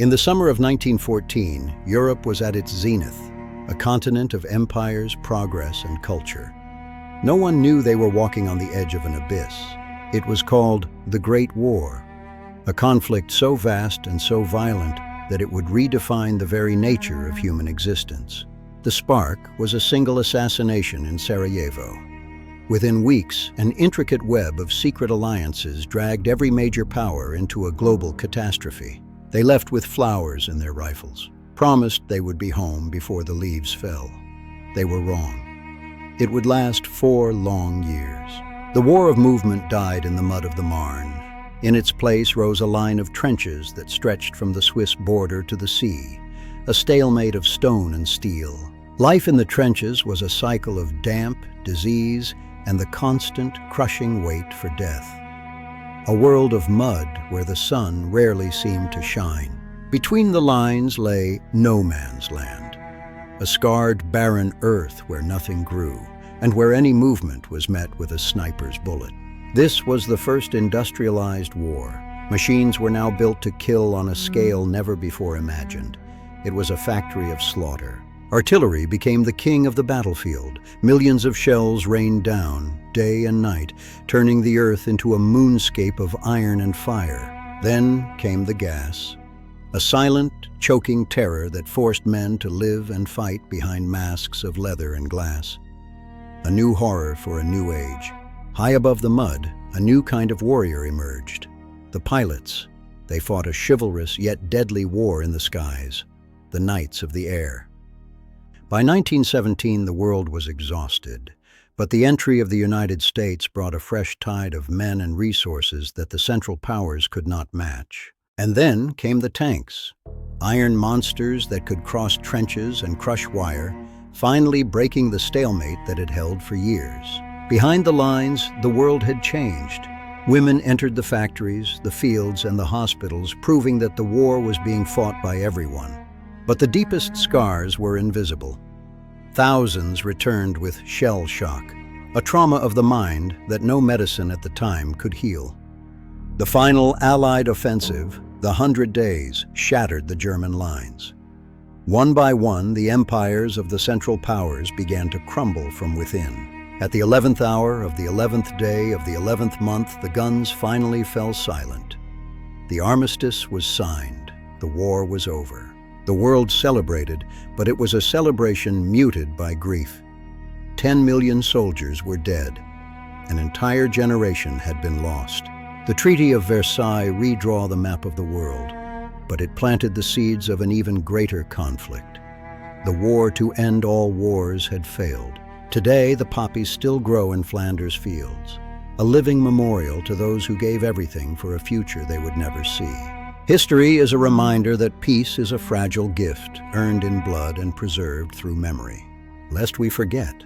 In the summer of 1914, Europe was at its zenith, a continent of empires, progress, and culture. No one knew they were walking on the edge of an abyss. It was called the Great War, a conflict so vast and so violent that it would redefine the very nature of human existence. The spark was a single assassination in Sarajevo. Within weeks, an intricate web of secret alliances dragged every major power into a global catastrophe. They left with flowers in their rifles, promised they would be home before the leaves fell. They were wrong. It would last 4 long years. The war of movement died in the mud of the Marne. In its place rose a line of trenches that stretched from the Swiss border to the sea, a stalemate of stone and steel. Life in the trenches was a cycle of damp, disease, and the constant, crushing wait for death. A world of mud where the sun rarely seemed to shine. Between the lines lay no man's land, a scarred, barren earth where nothing grew, and where any movement was met with a sniper's bullet. This was the first industrialized war. Machines were now built to kill on a scale never before imagined. It was a factory of slaughter. Artillery became the king of the battlefield. Millions of shells rained down, day and night, turning the earth into a moonscape of iron and fire. Then came the gas, a silent, choking terror that forced men to live and fight behind masks of leather and glass. A new horror for a new age. High above the mud, a new kind of warrior emerged. The pilots. They fought a chivalrous yet deadly war in the skies, the knights of the air. By 1917, the world was exhausted, but the entry of the United States brought a fresh tide of men and resources that the Central Powers could not match. And then came the tanks, iron monsters that could cross trenches and crush wire, finally breaking the stalemate that had held for years. Behind the lines, the world had changed. Women entered the factories, the fields, and the hospitals, proving that the war was being fought by everyone. But the deepest scars were invisible. Thousands returned with shell shock, a trauma of the mind that no medicine at the time could heal. The final Allied offensive, the 100 Days, shattered the German lines. One by one, the empires of the Central Powers began to crumble from within. At the 11th hour of the 11th day of the 11th month, the guns finally fell silent. The armistice was signed. The war was over. The world celebrated, but it was a celebration muted by grief. 10 million soldiers were dead. An entire generation had been lost. The Treaty of Versailles redraw the map of the world, but it planted the seeds of an even greater conflict. The war to end all wars had failed. Today, the poppies still grow in Flanders fields, a living memorial to those who gave everything for a future they would never see. History is a reminder that peace is a fragile gift, earned in blood and preserved through memory. Lest we forget,